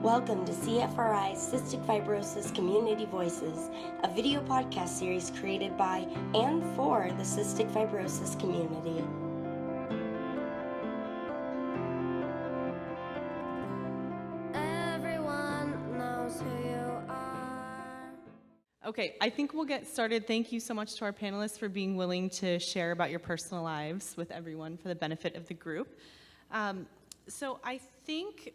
Welcome to CFRI's Cystic Fibrosis Community Voices, a video podcast series created by and for the cystic fibrosis community. Everyone knows who you are. Okay, I think we'll get started. Thank you so much to our panelists for being willing to share about your personal lives with everyone for the benefit of the group. So I think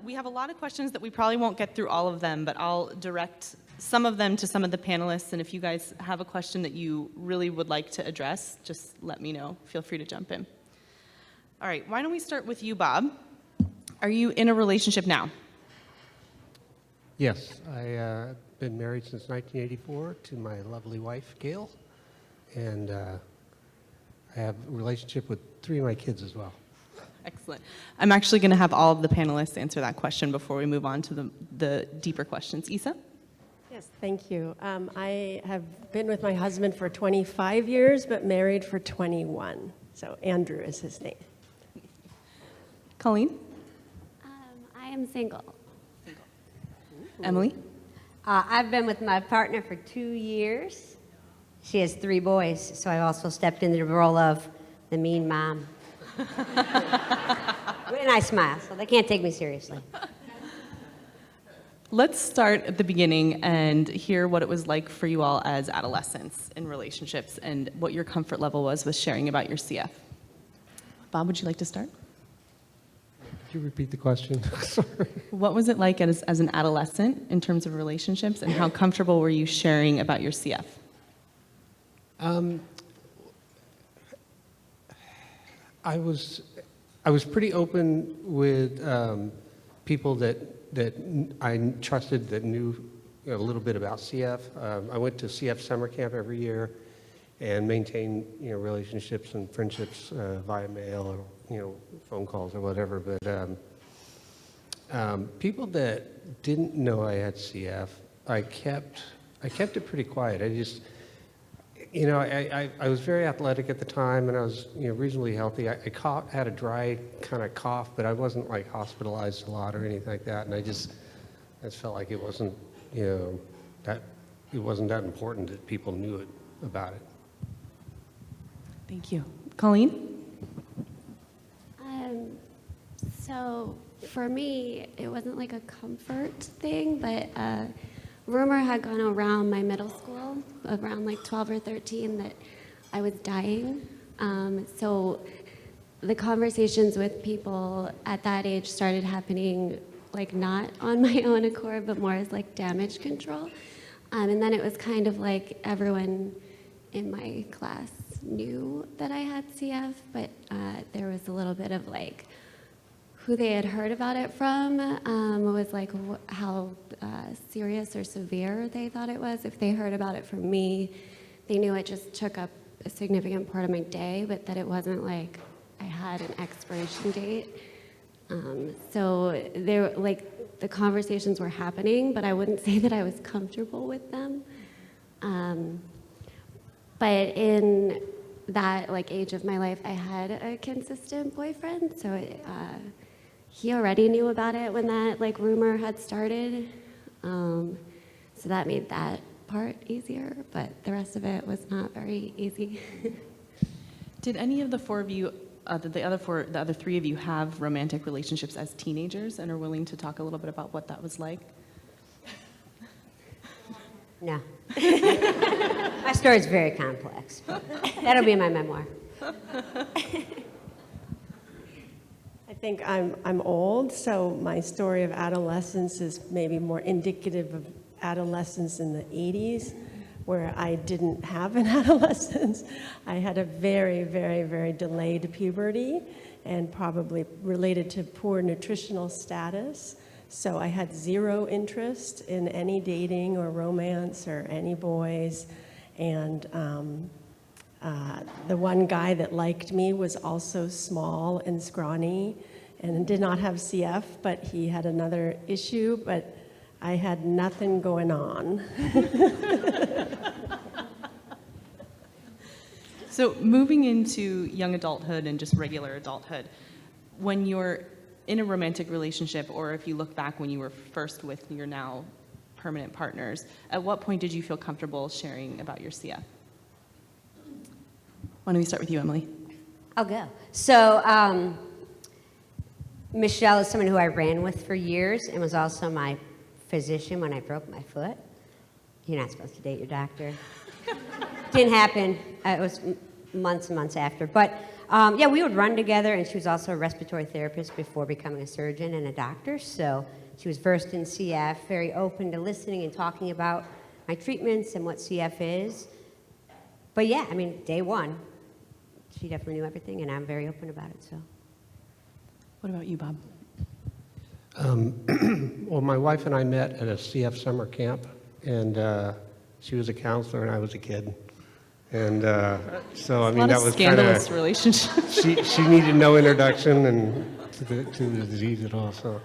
we have a lot of questions that we probably won't get through all of them, but I'll direct some of them to some of the panelists, and if you guys have a question that you really would like to address, just let me know. Feel free to jump in. All right, why don't we start with you, Bob? Are you in a relationship now? Yes, I've been married since 1984 to my lovely wife, Gail, and I have a relationship with 3 of my kids as well. Excellent. I'm actually going to have all of the panelists answer that question before we move on to the deeper questions. Isa? Yes, thank you. I have been with my husband for 25 years, but married for 21. So Andrew is his name. Colleen? I am single. Emily? I've been with my partner for 2 years. She has 3 boys, so I also stepped into the role of the mean mom. And I smile, so they can't take me seriously. Let's start at the beginning and hear what it was like for you all as adolescents in relationships and what your comfort level was with sharing about your CF. Bob, would you like to start? Could you repeat the question? Sorry. What was it like as an adolescent in terms of relationships, and how comfortable were you sharing about your CF? I was pretty open with people that I trusted that knew a little bit about CF. I went to CF summer camp every year and maintained relationships and friendships via mail or phone calls or whatever. But people that didn't know I had CF, I kept it pretty quiet. I just I was very athletic at the time, and I was reasonably healthy. I had a dry kind of cough, but I wasn't like hospitalized a lot or anything like that. And I just felt like it wasn't that important that people knew it about it. Thank you. Colleen? So for me, it wasn't like a comfort thing, but rumor had gone around my middle school, around like 12 or 13, that I was dying. So the conversations with people at that age started happening like not on my own accord, but more as like damage control. And then it was kind of like everyone in my class knew that I had CF, but there was a little bit of like who they had heard about it from was like how serious or severe they thought it was. If they heard about it from me, they knew it just took up a significant part of my day, but that it wasn't like I had an expiration date. So there, like the conversations were happening, but I wouldn't say that I was comfortable with them. But in that like age of my life, I had a consistent boyfriend, so he already knew about it when that like rumor had started. So that made that part easier, but the rest of it was not very easy. Did any of the 4 of you, the other 3 of you, have romantic relationships as teenagers and are willing to talk a little bit about what that was like? No. My story's very complex. That'll be in my memoir. I think I'm old, so my story of adolescence is maybe more indicative of adolescence in the 80s, where I didn't have an adolescence. I had a very, very, very delayed puberty, and probably related to poor nutritional status. So I had 0 interest in any dating or romance or any boys. And the one guy that liked me was also small and scrawny and did not have CF, but he had another issue, but I had nothing going on. So moving into young adulthood and just regular adulthood, when you're in a romantic relationship, or if you look back when you were first with your now permanent partners, at what point did you feel comfortable sharing about your CF? Why don't we start with you, Emily? I'll go. So Michelle is someone who I ran with for years and was also my physician when I broke my foot. You're not supposed to date your doctor. Didn't happen. It was months and months after. But yeah, we would run together, and she was also a respiratory therapist before becoming a surgeon and a doctor. So she was versed in CF, very open to listening and talking about my treatments and what CF is. But yeah, I mean, day one, she definitely knew everything, and I'm very open about it. So. What about you, Bob? Well, my wife and I met at a CF summer camp, and she was a counselor and I was a kid. And so, I mean, that was kind scandalous of relationship. She needed no introduction to the disease at all. So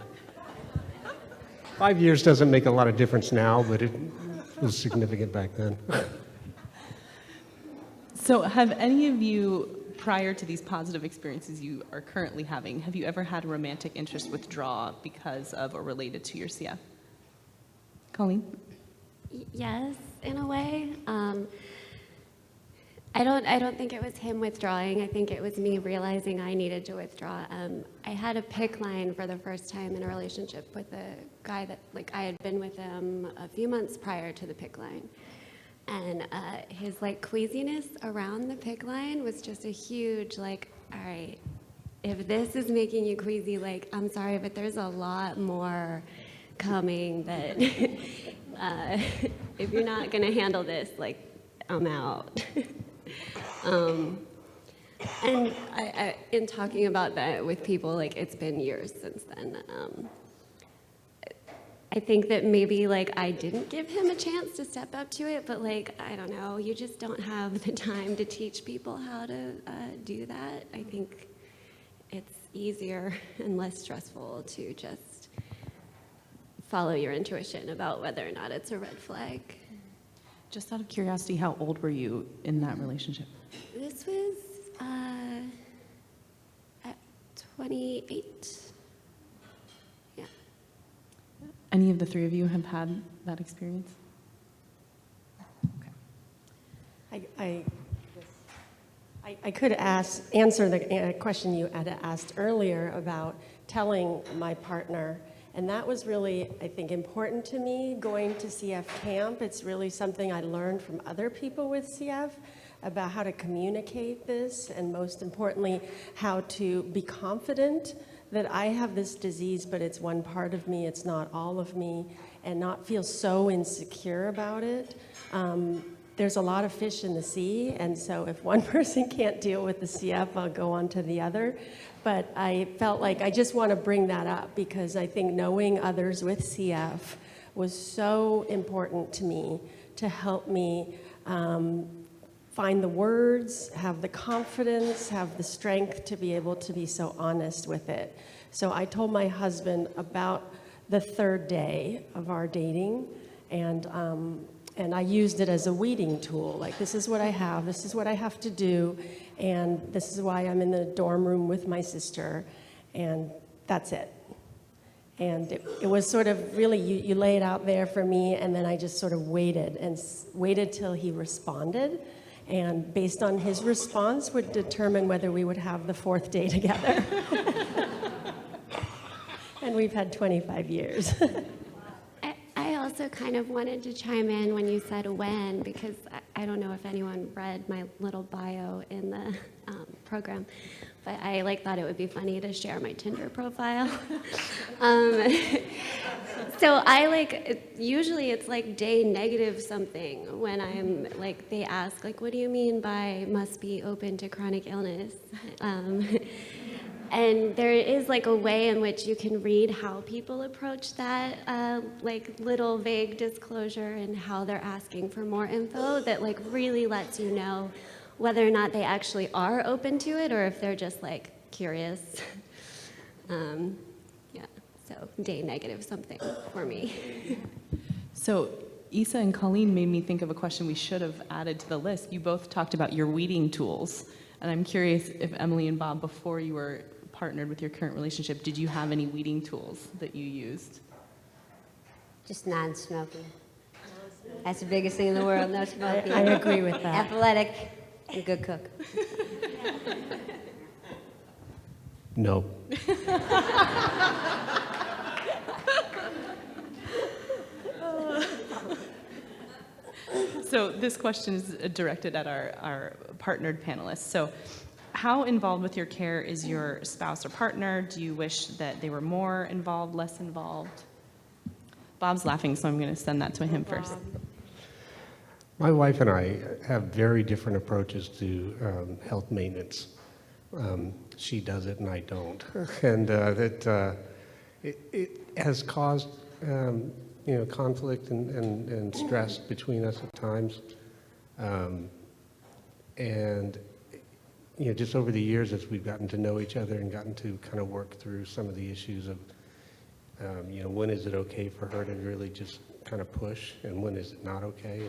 5 years doesn't make a lot of difference now, but it was significant back then. So have any of you, prior to these positive experiences you are currently having, have you ever had a romantic interest withdraw because of or related to your CF? Colleen? Yes, in a way. I don't think it was him withdrawing. I think it was me realizing I needed to withdraw. I had a PICC line for the first time in a relationship with a guy that, like, I had been with him a few months prior to the PICC line. And his, like, queasiness around the PICC line was just a huge, like, all right, if this is making you queasy, like, I'm sorry, but there's a lot more coming that if you're not going to handle this, like, I'm out. And I, in talking about that with people, like, it's been years since then. I think that maybe, like, I didn't give him a chance to step up to it, but, like, I don't know, you just don't have the time to teach people how to do that. I think it's easier and less stressful to just follow your intuition about whether or not it's a red flag. Just out of curiosity, how old were you in that relationship? This was at 28. Yeah. Any of the three of you have had that experience? Okay. I could answer the question you had asked earlier about telling my partner, and that was really, I think, important to me going to CF camp. It's really something I learned from other people with CF about how to communicate this, and most importantly, how to be confident that I have this disease, but it's one part of me, it's not all of me, and not feel so insecure about it. There's a lot of fish in the sea, and so if one person can't deal with the CF, I'll go on to the other. But I felt like I just want to bring that up because I think knowing others with CF was so important to me to help me find the words, have the confidence, have the strength to be able to be so honest with it. So I told my husband about the third day of our dating, and I used it as a weeding tool. Like, this is what I have, this is what I have to do, and this is why I'm in the dorm room with my sister, and that's it. And it was sort of really, you lay it out there for me, and then I just sort of waited till he responded. And based on his response would determine whether we would have the fourth day together. And we've had 25 years. I also kind of wanted to chime in when you said when, because I don't know if anyone read my little bio in the program, but I thought it would be funny to share my Tinder profile. So usually it's like day negative something when I'm they ask what do you mean by must be open to chronic illness? And there is a way in which you can read how people approach that little vague disclosure and how they're asking for more info that really lets you know whether or not they actually are open to it or if they're just curious. Yeah, so day negative something for me. So Isa and Colleen made me think of a question we should have added to the list. You both talked about your weeding tools, and I'm curious if Emily and Bob, before you were partnered with your current relationship, did you have any weeding tools that you used? Just non-smoking. That's the biggest thing in the world, no smoking. I agree with that. Athletic and a good cook. No. So this question is directed at our partnered panelists. So how involved with your care is your spouse or partner? Do you wish that they were more involved, less involved? Bob's laughing, so I'm going to send that to him first. My wife and I have very different approaches to health maintenance. She does it and I don't. And it has caused conflict and stress between us at times. And just over the years as we've gotten to know each other and gotten to kind of work through some of the issues of, when is it okay for her to really just kind of push and when is it not okay?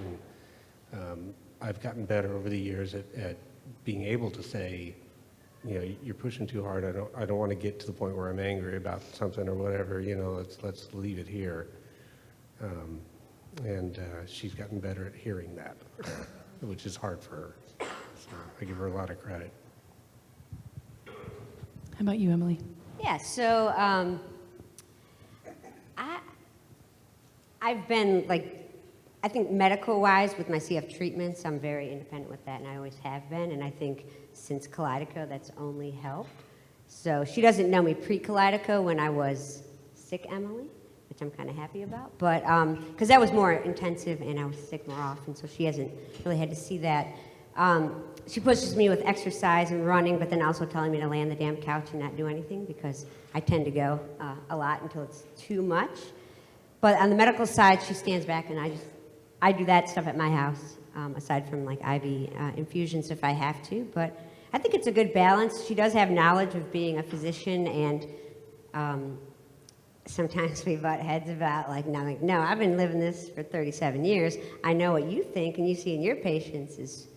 And I've gotten better over the years at being able to say, you're pushing too hard. I don't want to get to the point where I'm angry about something or whatever. Let's leave it here. And she's gotten better at hearing that, which is hard for her. So I give her a lot of credit. How about you, Emily? Yeah, so I've been, I think medical-wise with my CF treatments, I'm very independent with that, and I always have been, and I think since Kaleido, that's only helped. So she doesn't know me pre-Kaleido when I was sick, Emily, which I'm kind of happy about, but because that was more intensive and I was sick more often, so she hasn't really had to see that. She pushes me with exercise and running, but then also telling me to lay on the damn couch and not do anything because I tend to go a lot until it's too much. But on the medical side, she stands back and I do that stuff at my house, aside from IV infusions if I have to. But I think it's a good balance. She does have knowledge of being a physician, and sometimes we butt heads about no, I've been living this for 37 years. I know what you think and you see in your patients is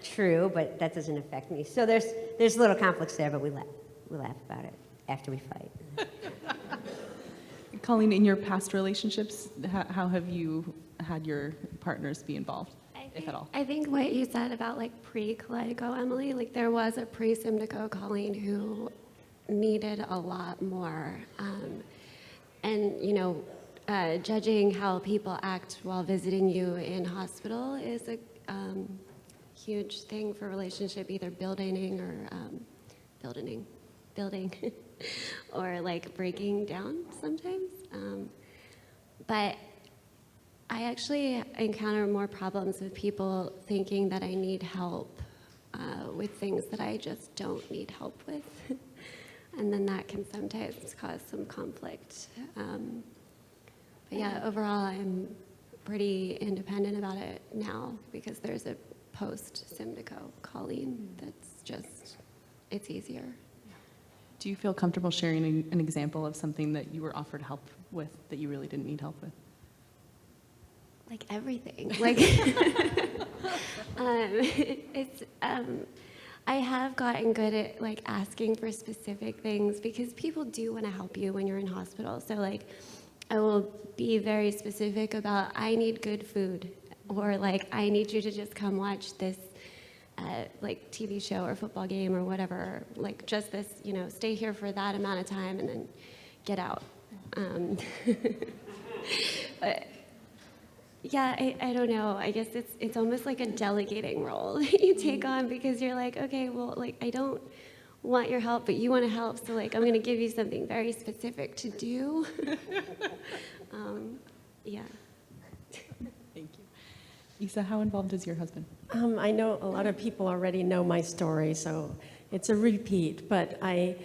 true, but that doesn't affect me. So there's little conflicts there, but we laugh about it after we fight. Colleen, in your past relationships, how have you had your partners be involved, if at all? I think what you said about pre-Kaleido, Emily, there was a pre-Symdico Colleen who needed a lot more. And judging how people act while visiting you in hospital is a huge thing for relationship, either building or building or breaking down sometimes. But I actually encounter more problems with people thinking that I need help with things that I just don't need help with. And then that can sometimes cause some conflict. But yeah, overall, I'm pretty independent about it now because there's a post-Symdico Colleen that's just, it's easier. Do you feel comfortable sharing an example of something that you were offered help with that you really didn't need help with? Everything. I have gotten good at asking for specific things because people do want to help you when you're in hospital. So I will be very specific about I need good food, or I need you to just come watch this TV show or football game or whatever, just this, stay here for that amount of time and then get out. But yeah, I don't know. I guess it's almost like a delegating role you take on because you're okay, well, I don't want your help, but you want to help, so I'm going to give you something very specific to do. Yeah. Thank you. Isa, how involved is your husband? I know a lot of people already know my story, so it's a repeat. But I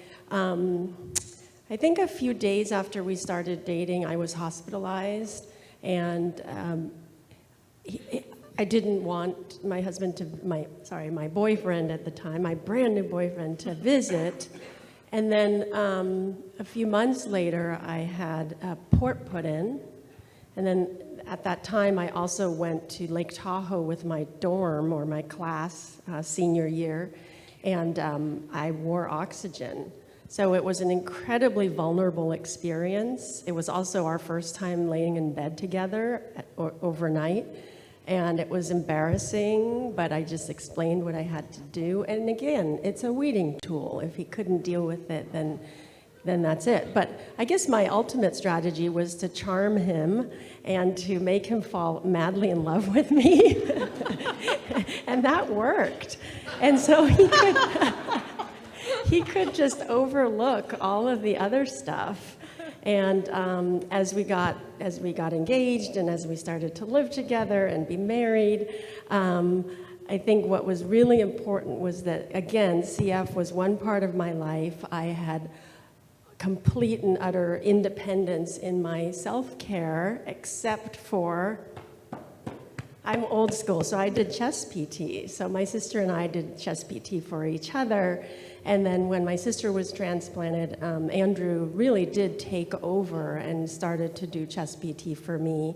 think a few days after we started dating, I was hospitalized, and I didn't want my husband to, my boyfriend at the time, my brand new boyfriend, to visit. And then a few months later, I had a port put in, and then at that time, I also went to Lake Tahoe with my dorm or my class senior year, and I wore oxygen. So it was an incredibly vulnerable experience. It was also our first time laying in bed together overnight. And it was embarrassing, but I just explained what I had to do. And again, it's a weeding tool. If he couldn't deal with it, then that's it. But I guess my ultimate strategy was to charm him and to make him fall madly in love with me. And that worked. And so he could just overlook all of the other stuff. And as we got engaged and as we started to live together and be married, I think what was really important was that, again, CF was one part of my life. I had complete and utter independence in my self-care, except for, I'm old school, so I did chest PT. So my sister and I did chest PT for each other. And then when my sister was transplanted, Andrew really did take over and started to do chest PT for me,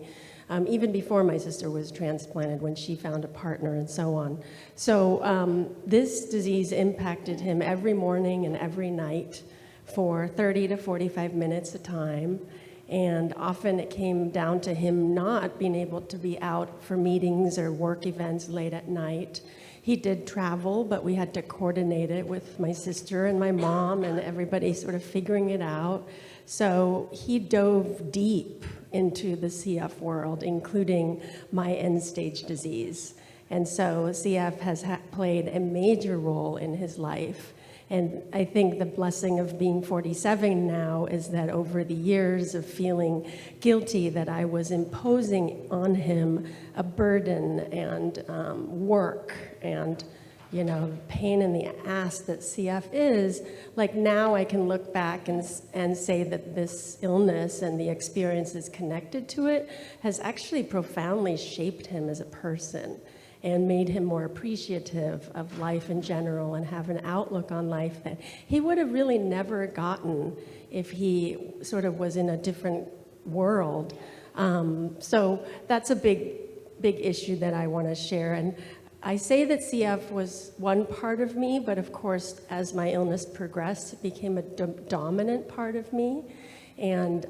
even before my sister was transplanted, when she found a partner and so on. So this disease impacted him every morning and every night for 30 to 45 minutes a time. And often it came down to him not being able to be out for meetings or work events late at night. He did travel, but we had to coordinate it with my sister and my mom and everybody sort of figuring it out. So he dove deep into the CF world, including my end-stage disease. And so CF has played a major role in his life. And I think the blessing of being 47 now is that over the years of feeling guilty that I was imposing on him a burden and work and, you know, pain in the ass that CF is, like now I can look back and say that this illness and the experiences connected to it has actually profoundly shaped him as a person and made him more appreciative of life in general and have an outlook on life that he would have really never gotten if he sort of was in a different world. So that's a big issue that I want to share. And I say that CF was one part of me, but of course, as my illness progressed, it became a dominant part of me. And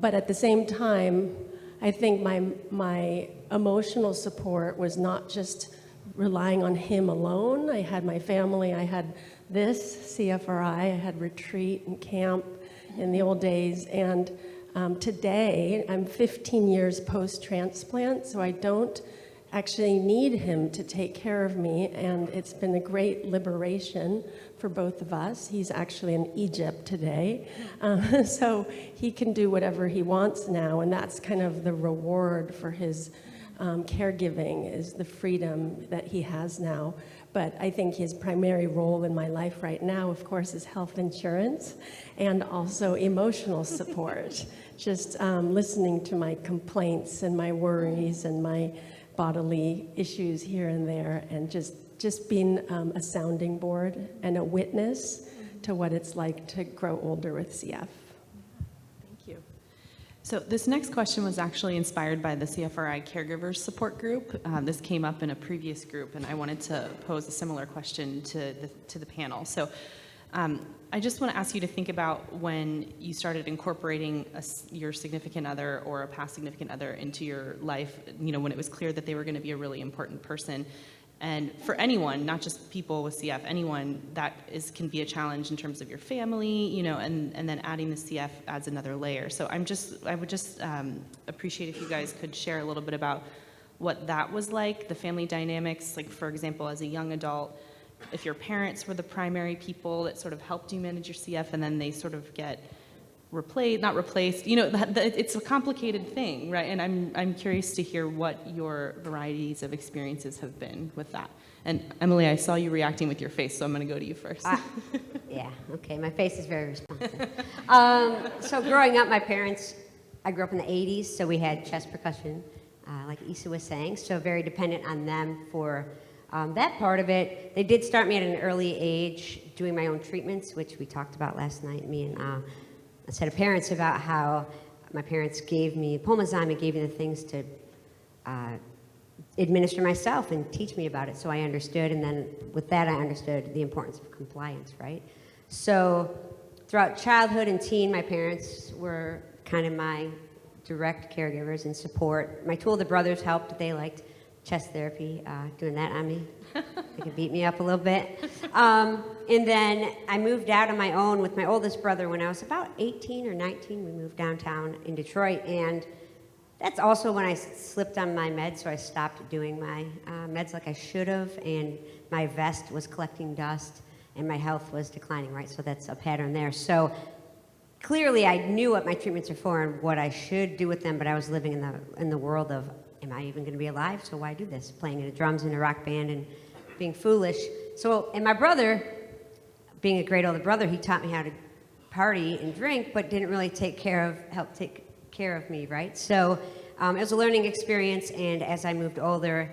but at the same time, I think my emotional support was not just relying on him alone. I had my family, I had this CFRI, I had retreat and camp in the old days, and today I'm 15 years post-transplant, so I don't actually need him to take care of me, and it's been a great liberation for both of us. He's actually in Egypt today, so he can do whatever he wants now, and that's kind of the reward for his caregiving, is the freedom that he has now. But I think his primary role in my life right now, of course, is health insurance and also emotional support, just listening to my complaints and my worries and my bodily issues here and there, and just being a sounding board and a witness to what it's like to grow older with CF. Thank you. So this next question was actually inspired by the CFRI Caregivers Support Group. This came up in a previous group, and I wanted to pose a similar question to the panel. So I just want to ask you to think about when you started incorporating your significant other or a past significant other into your life, you know, when it was clear that they were going to be a really important person. And for anyone, not just people with CF, anyone, that can be a challenge in terms of your family, you know, and then adding the CF adds another layer. So I would just appreciate if you guys could share a little bit about what that was like, the family dynamics, like for example, as a young adult, if your parents were the primary people that sort of helped you manage your CF and then they sort of get not replaced, you know, it's a complicated thing, right? And I'm curious to hear what your varieties of experiences have been with that. And Emily, I saw you reacting with your face, so I'm going to go to you first. Yeah, okay, my face is very responsive. So growing up, my parents, I grew up in the 80s, so we had chest percussion, like Isa was saying, so very dependent on them for that part of it. They did start me at an early age doing my own treatments, which we talked about last night, me and a set of parents, about how my parents gave me Pulmozyme and gave me the things to administer myself and teach me about it, so I understood, and then with that I understood the importance of compliance, right? So throughout childhood and teen, my parents were kind of my direct caregivers and support. My two older brothers helped. They liked chest therapy, doing that on me. They could beat me up a little bit. And then I moved out on my own with my oldest brother when I was about 18 or 19. We moved downtown in Detroit, and that's also when I slipped on my meds, so I stopped doing my meds like I should have, and my vest was collecting dust, and my health was declining, right? So that's a pattern there. So clearly I knew what my treatments are for and what I should do with them, but I was living in the world of, am I even going to be alive? So why do this? Playing the drums in a rock band and being foolish. So, and my brother, being a great older brother, he taught me how to party and drink, but didn't really help take care of me, right? So it was a learning experience, and as I moved older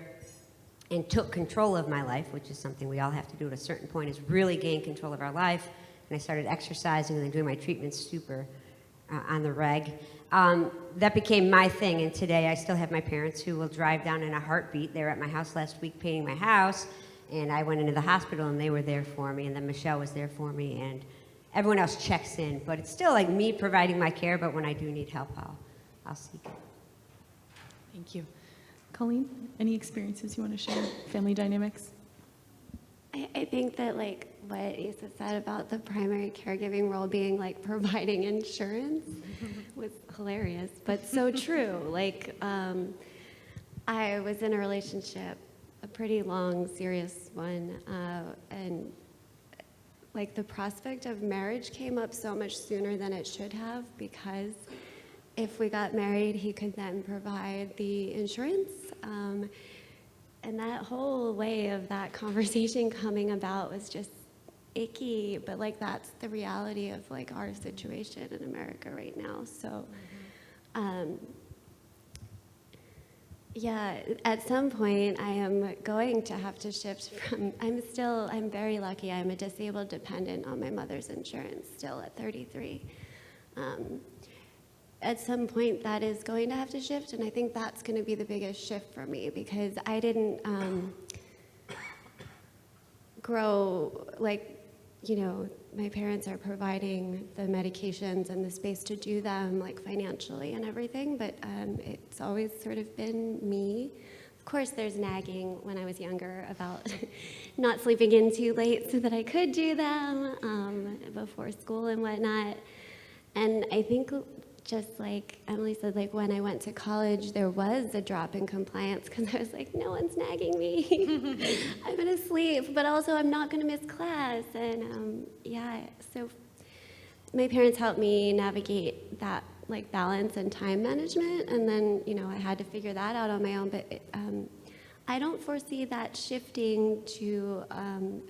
and took control of my life, which is something we all have to do at a certain point, is really gain control of our life, and I started exercising and then doing my treatments super on the reg. That became my thing, and today I still have my parents who will drive down in a heartbeat. They were at my house last week painting my house, and I went into the hospital and they were there for me, and then Michelle was there for me, and everyone else checks in. But it's still like me providing my care, but when I do need help, I'll seek it. Thank you. Colleen, any experiences you want to share? Family dynamics? I think that like what Isa said about the primary caregiving role being like providing insurance was hilarious, but so true. Like I was in a relationship, a pretty long, serious one, and like the prospect of marriage came up so much sooner than it should have, because if we got married, he could then provide the insurance. And that whole way of that conversation coming about was just icky, but like that's the reality of like our situation in America right now. So, yeah, at some point I am going to have to shift from, I'm very lucky, I'm a disabled dependent on my mother's insurance still at 33. At some point that is going to have to shift, and I think that's going to be the biggest shift for me, because I didn't grow, like, you know, my parents are providing the medications and the space to do them, like financially and everything, but it's always sort of been me. Of course, there's nagging when I was younger about not sleeping in too late so that I could do them before school and whatnot. And I think, just like Emily said, like when I went to college, there was a drop in compliance because I was like, no one's nagging me. I'm gonna sleep, but also I'm not gonna miss class. And yeah, so my parents helped me navigate that like balance and time management. And then, you know, I had to figure that out on my own, but I don't foresee that shifting to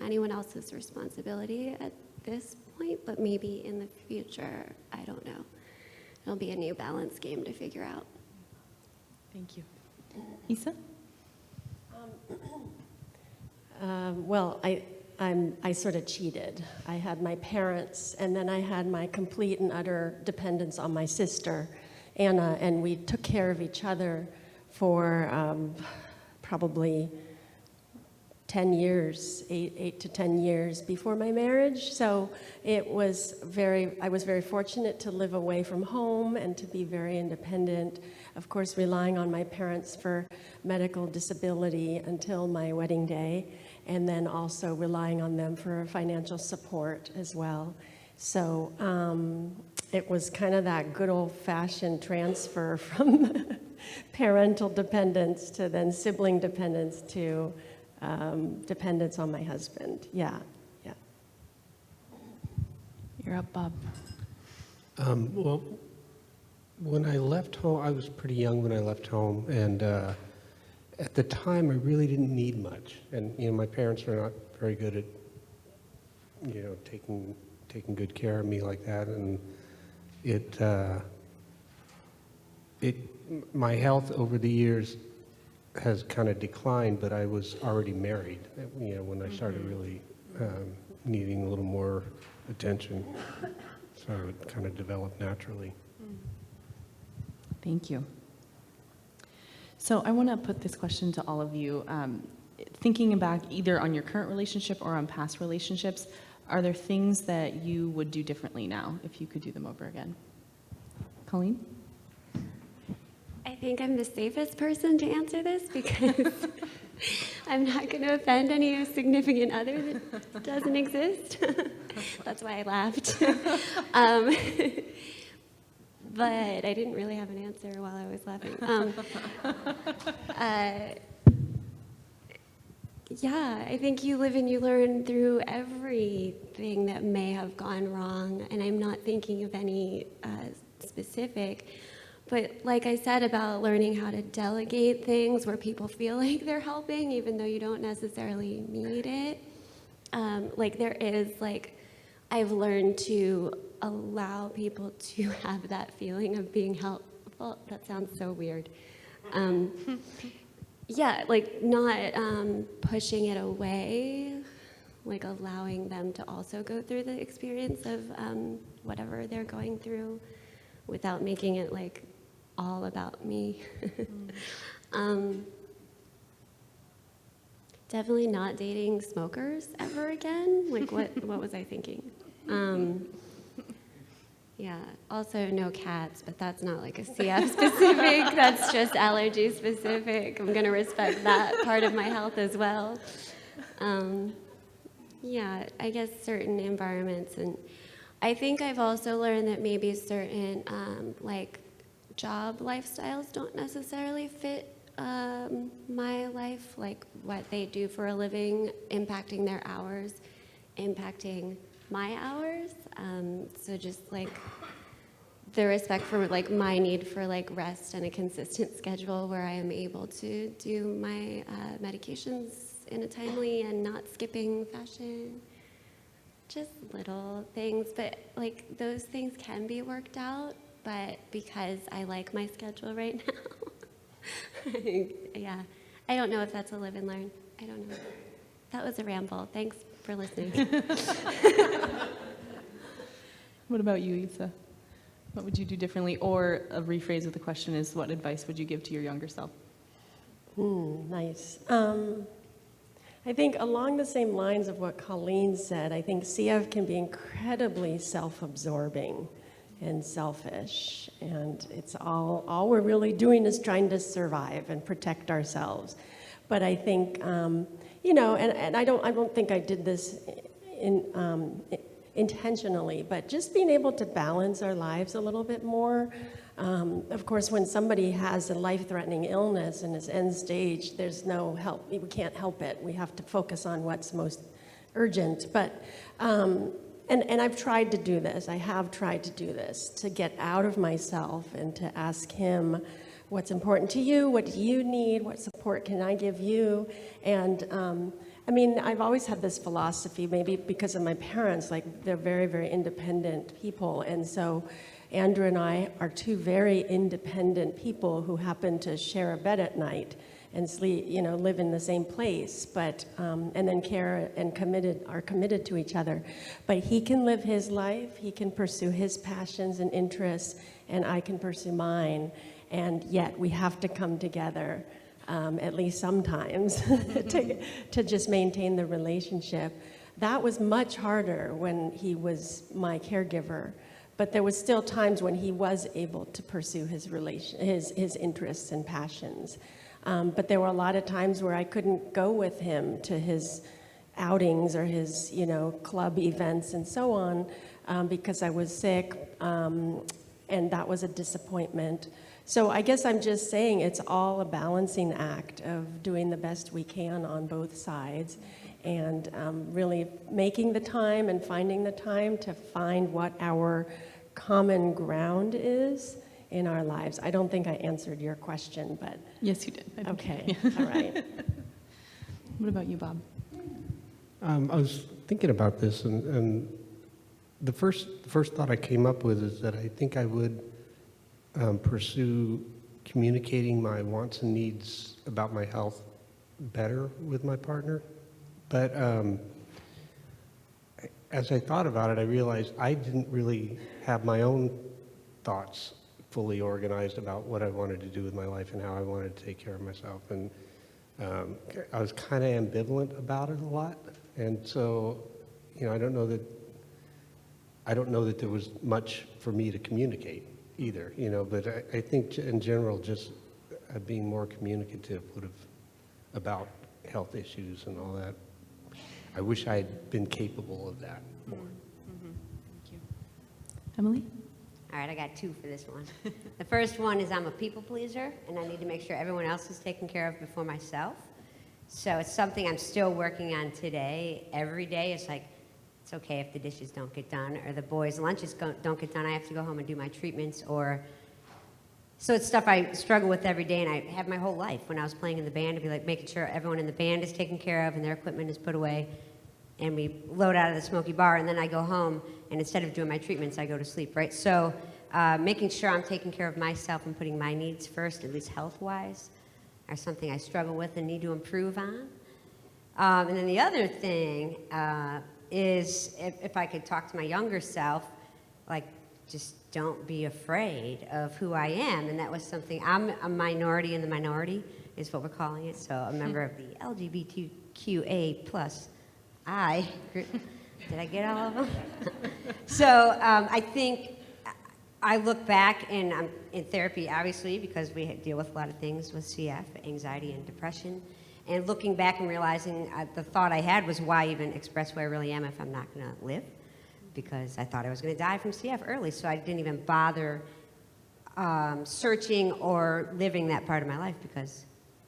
anyone else's responsibility at this point, but maybe in the future, I don't know. It'll be a new balance game to figure out. Thank you. Isa? Well, I sort of cheated. I had my parents, and then I had my complete and utter dependence on my sister, Anna, and we took care of each other for probably 10 years, 8 to 10 years before my marriage. So I was very fortunate to live away from home and to be very independent. Of course, relying on my parents for medical disability until my wedding day, and then also relying on them for financial support as well. So it was kind of that good old-fashioned transfer from parental dependence to then sibling dependence to dependence on my husband. Yeah. You're up, Bob. Well, when I left home, I was pretty young when I left home, and at the time, I really didn't need much. And you know, my parents were not very good at, you know, taking good care of me like that, and my health over the years has kind of declined, but I was already married, you know, when I started really needing a little more attention. So it kind of developed naturally. Thank you. So I want to put this question to all of you. Thinking back either on your current relationship or on past relationships, are there things that you would do differently now if you could do them over again? Colleen? I think I'm the safest person to answer this because I'm not going to offend any significant other that doesn't exist. That's why I laughed. But I didn't really have an answer while I was laughing. Yeah, I think you live and you learn through everything that may have gone wrong, and I'm not thinking of any specific. But like I said about learning how to delegate things where people feel like they're helping, even though you don't necessarily need it. Like there is, like, I've learned to allow people to have that feeling of being helpful. That sounds so weird. Yeah, like not pushing it away, like allowing them to also go through the experience of whatever they're going through without making it like all about me. Definitely not dating smokers ever again. Like what was I thinking? Yeah, also no cats, but that's not like a CF specific, that's just allergy specific. I'm gonna respect that part of my health as well. Yeah, I guess certain environments, and I think I've also learned that maybe certain like job lifestyles don't necessarily fit my life, like what they do for a living, impacting their hours, impacting my hours. So just like the respect for like my need for like rest and a consistent schedule where I am able to do my medications in a timely and not skipping fashion. Just little things, but like those things can be worked out, but because I like my schedule right now, yeah, I don't know if that's a live and learn. I don't know. That was a ramble. Thanks for listening. What about you, Isa? What would you do differently? Or a rephrase of the question is, what advice would you give to your younger self? Nice. I think along the same lines of what Colleen said, I think CF can be incredibly self-absorbing and selfish, and it's all we're really doing is trying to survive and protect ourselves. But I think, you know, and I don't think I did this intentionally, but just being able to balance our lives a little bit more. Of course, when somebody has a life-threatening illness and is end stage, there's no help. We can't help it. We have to focus on what's most urgent. But and I've tried to do this. I have tried to do this, to get out of myself and to ask him, what's important to you? What do you need? What support can I give you? And I mean, I've always had this philosophy, maybe because of my parents, like they're very, very independent people. And so Andrew and I are two very independent people who happen to share a bed at night and sleep, you know, live in the same place, but and then care and are committed to each other. But he can live his life, he can pursue his passions and interests, and I can pursue mine. And yet we have to come together, at least sometimes, to just maintain the relationship. That was much harder when he was my caregiver. But there was still times when he was able to pursue his interests and passions. But there were a lot of times where I couldn't go with him to his outings or his, you know, club events and so on, because I was sick, and that was a disappointment. So I guess I'm just saying it's all a balancing act of doing the best we can on both sides, and really making the time and finding the time to find what our common ground is in our lives. I don't think I answered your question, but... Yes, you did. Okay, all right. What about you, Bob? I was thinking about this, and the first thought I came up with is that I think I would pursue communicating my wants and needs about my health better with my partner. But as I thought about it, I realized I didn't really have my own thoughts fully organized about what I wanted to do with my life and how I wanted to take care of myself. And I was kind of ambivalent about it a lot. And so, I don't know that there was much for me to communicate either, but I think in general, just being more communicative about health issues and all that. I wish I had been capable of that more. Thank you. Emily? All right, I got two for this one. The first one is I'm a people pleaser, and I need to make sure everyone else is taken care of before myself. So it's something I'm still working on today. Every day it's like, it's okay if the dishes don't get done, or the boys' lunches don't get done. I have to go home and do my treatments, so it's stuff I struggle with every day, and I have my whole life. When I was playing in the band, to be like making sure everyone in the band is taken care of and their equipment is put away, and we load out of the smoky bar, and then I go home, and instead of doing my treatments, I go to sleep, right? So making sure I'm taking care of myself and putting my needs first, at least health-wise, are something I struggle with and need to improve on. And then the other thing is if I could talk to my younger self, like, just don't be afraid of who I am. And that was something, I'm a minority in the minority, is what we're calling it. So a member of the LGBTQA plus I group. Did I get all of them? So I think I look back, and I'm in therapy, obviously, because we deal with a lot of things with CF, anxiety and depression. And looking back and realizing the thought I had was, why even express who I really am if I'm not going to live? Because I thought I was going to die from CF early, so I didn't even bother searching or living that part of my life, because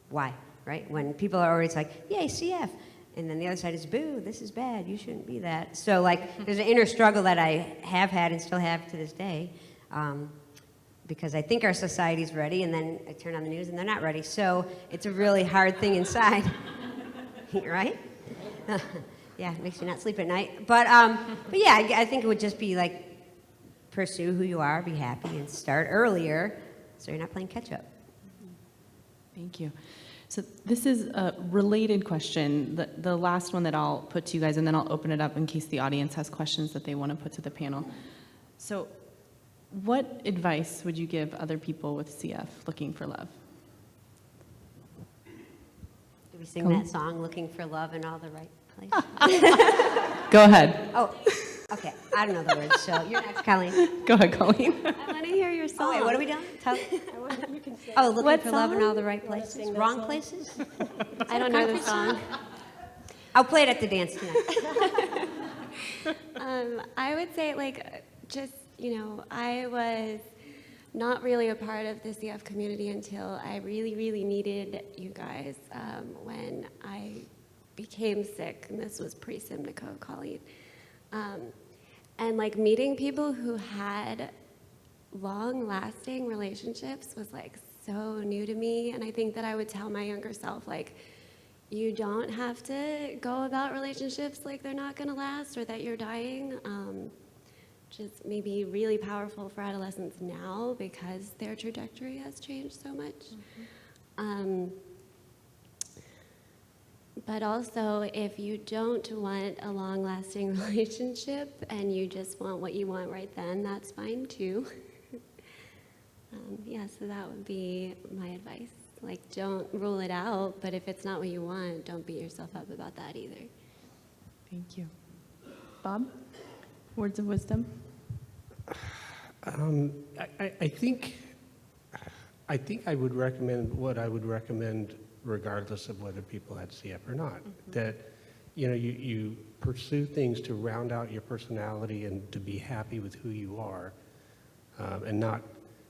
why, right? When people are always like, yay, CF, and then the other side is, boo, this is bad, you shouldn't be that. So like, there's an inner struggle that I have had and still have to this day, because I think our society's ready, and then I turn on the news and they're not ready. So it's a really hard thing inside, right? Yeah, it makes you not sleep at night. But yeah, I think it would just be like, pursue who you are, be happy, and start earlier so you're not playing catch up. Thank you. So this is a related question, the last one that I'll put to you guys, and then I'll open it up in case the audience has questions that they want to put to the panel. So what advice would you give other people with CF looking for love? Do we sing that song, Looking for Love in All the Right Places? Go ahead. Oh, okay. I don't know the words, so you're next, Colleen. Go ahead, Colleen. I want to hear your song. Oh, wait, what are we doing? You can say Oh, Looking What for Love in song? All the Right Places? Wrong places? I don't know the song. I'll play it at the dance tonight. I would say, just, I was not really a part of the CF community until I really, really needed you guys when I became sick, and this was pre-Simnico, Colleen. And meeting people who had long-lasting relationships was so new to me, and I think that I would tell my younger self, you don't have to go about relationships like they're not going to last or that you're dying. Just maybe really powerful for adolescents now because their trajectory has changed so much. But also, if you don't want a long-lasting relationship and you just want what you want right then, that's fine too. Yeah, so that would be my advice. Don't rule it out, but if it's not what you want, don't beat yourself up about that either. Thank you. Bob, words of wisdom? I think I would recommend what I would recommend regardless of whether people had CF or not. Mm-hmm. That, you pursue things to round out your personality and to be happy with who you are, and not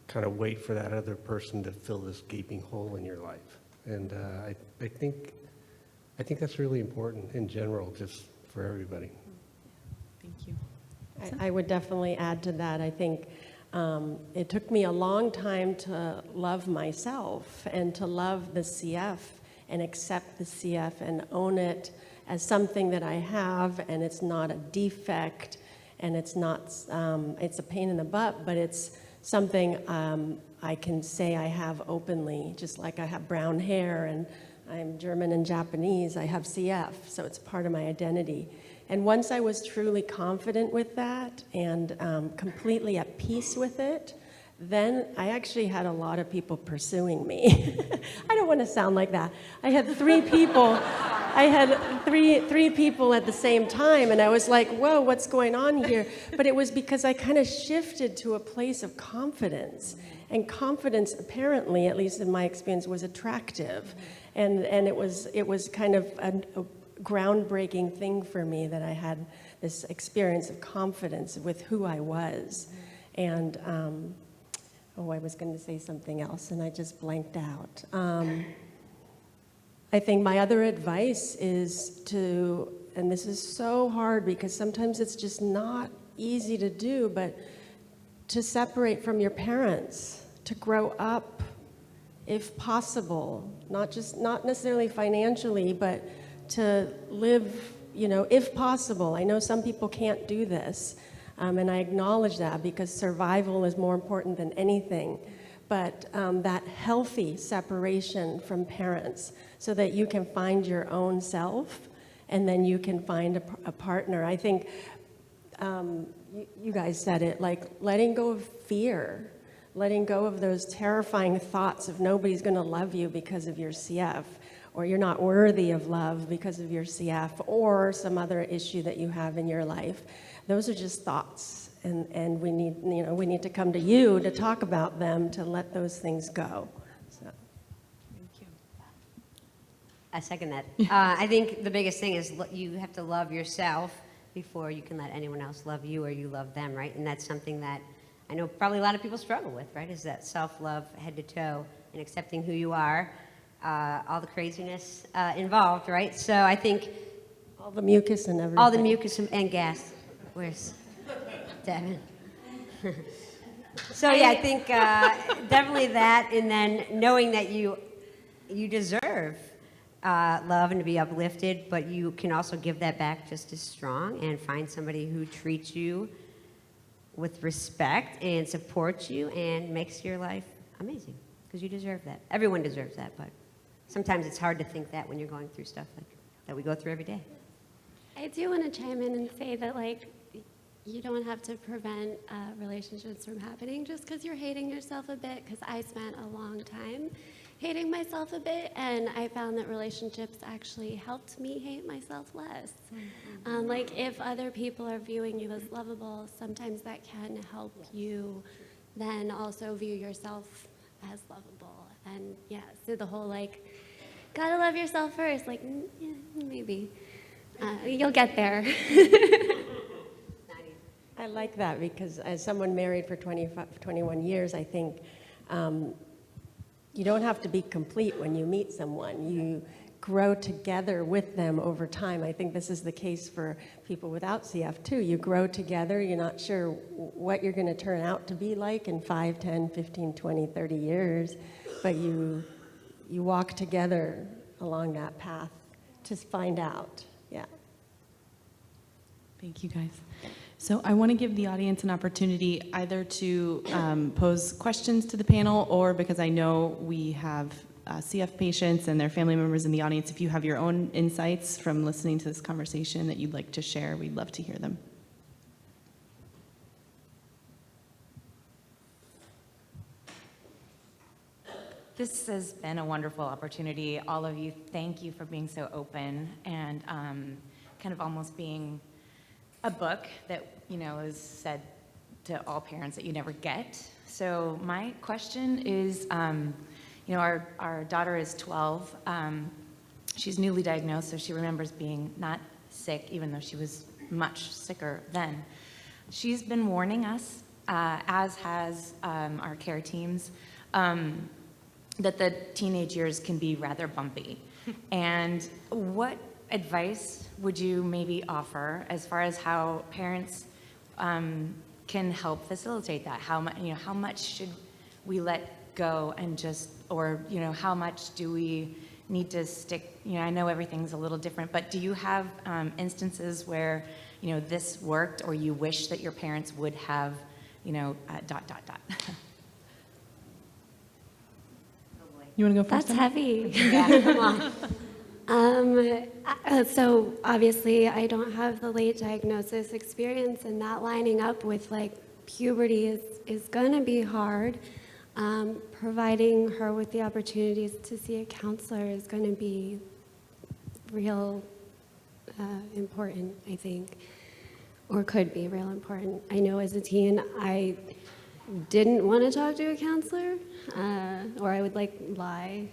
kind of wait for that other person to fill this gaping hole in your life. And I think that's really important in general, just for everybody. Thank you. I would definitely add to that. I think it took me a long time to love myself and to love the CF and accept the CF and own it as something that I have, and it's not a defect, and it's not, it's a pain in the butt, but it's something I can say I have openly, just like I have brown hair and I'm German and Japanese, I have CF, so it's part of my identity. And once I was truly confident with that and completely at peace with it, then I actually had a lot of people pursuing me. I don't want to sound like that. I had 3 people. I had three people at the same time, and I was like, whoa, what's going on here? But it was because I kind of shifted to a place of confidence. And confidence, apparently, at least in my experience, was attractive. And it was kind of a groundbreaking thing for me that I had this experience of confidence with who I was. And, I was going to say something else, and I just blanked out. I think my other advice is to, and this is so hard because sometimes it's just not easy to do, but to separate from your parents, to grow up, if possible, not necessarily financially, but to live, if possible. I know some people can't do this, and I acknowledge that because survival is more important than anything. But that healthy separation from parents so that you can find your own self and then you can find a partner. I think you guys said it, like letting go of fear, letting go of those terrifying thoughts of nobody's going to love you because of your CF, or you're not worthy of love because of your CF, or some other issue that you have in your life. Those are just thoughts. And we need to come to you to talk about them, to let those things go. So. Thank you. I second that. I think the biggest thing is you have to love yourself before you can let anyone else love you or you love them, right? And that's something that I know probably a lot of people struggle with, right? Is that self-love head to toe and accepting who you are, all the craziness involved, right? So I think all the mucus and everything. All the mucus and gas. Where's Devin? So yeah, I think definitely that, and then knowing that you deserve love and to be uplifted, but you can also give that back just as strong and find somebody who treats you with respect and supports you and makes your life amazing, because you deserve that. Everyone deserves that, but sometimes it's hard to think that when you're going through stuff like that we go through every day. I do want to chime in and say that, you don't have to prevent relationships from happening just because you're hating yourself a bit, because I spent a long time hating myself a bit, and I found that relationships actually helped me hate myself less. If other people are viewing you as lovable, sometimes that can help you then also view yourself as lovable. And yeah, so the whole gotta love yourself first, yeah, maybe. You'll get there. I like that because as someone married for 21 years, I think you don't have to be complete when you meet someone. You grow together with them over time. I think this is the case for people without CF too. You grow together. You're not sure what you're going to turn out to be like in 5, 10, 15, 20, 30 years, but you walk together along that path to find out. Yeah. Thank you, guys. So I want to give the audience an opportunity either to pose questions to the panel, or because I know we have CF patients and their family members in the audience, if you have your own insights from listening to this conversation that you'd like to share, we'd love to hear them. This has been a wonderful opportunity. All of you, thank you for being so open and kind of almost being a book that, is said to all parents that you never get. So my question is, our daughter is 12. She's newly diagnosed, so she remembers being not sick, even though she was much sicker then. She's been warning us, as has our care teams, that the teenage years can be rather bumpy. And what advice would you maybe offer as far as how parents can help facilitate that? How much should we let go and just, or how much do we need to stick? I know everything's a little different, but do you have instances where this worked, or you wish that your parents would have You want to go first? That's heavy. Yeah, come on. So obviously I don't have the late diagnosis experience, and that lining up with puberty is going to be hard. Providing her with the opportunities to see a counselor is going to be real important, I think, or could be real important. I know as a teen, I didn't want to talk to a counselor, or I would lie.